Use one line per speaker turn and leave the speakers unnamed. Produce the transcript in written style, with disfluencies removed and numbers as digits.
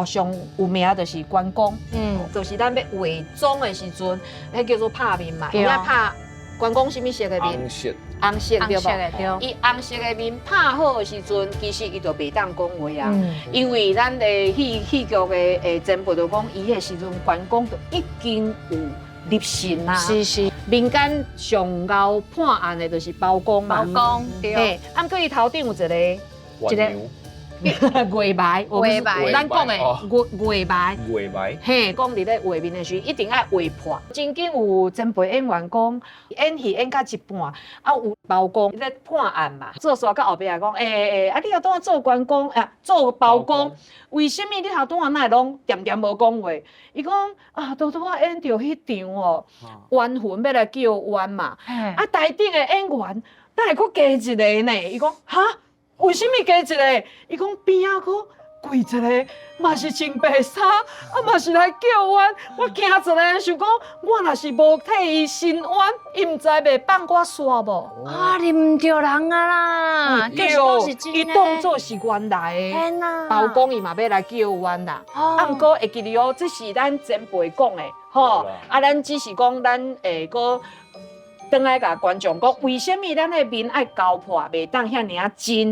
上有名就是关公，就是咱要化妆的时阵，迄叫做拍面嘛，伊要拍关公什么色的面？红色对无？伊红色的面拍好的时阵，其实伊就袂当讲话啊，因为咱的戏剧的前辈就讲，伊的时阵关公就已经有立信啦。是。民间上高判案的就是包公嘛。包公对。按过伊头顶有一个月牌，咱讲的月牌，嘿，讲伫咧画面的时候一定要画破。曾经有前辈演员讲，演戏演到一半，啊有包公在判案嘛，做煞到后壁讲，啊你后当做关公啊，做包公，为什么你后当哪会拢点无讲话？伊讲啊，拄我演到迄场哦，冤魂要来救冤嘛，啊台顶的演员，哪会佫加一个呢？伊讲哈。为什么加一个？伊讲边仔佫跪一个，嘛是穿白衫，啊嘛是来救冤。我惊一个，想讲我若是无替伊伸冤，伊毋知袂放我煞无？
啊，你唔对人啊啦！
对，伊当作是原来的。包公伊嘛要来救冤啦。啊，毋过会记得哦，这是咱前辈讲的，吼。啊，咱只是讲咱佫。转来甲观众讲，为什么咱的面爱交破，袂当遐尔真？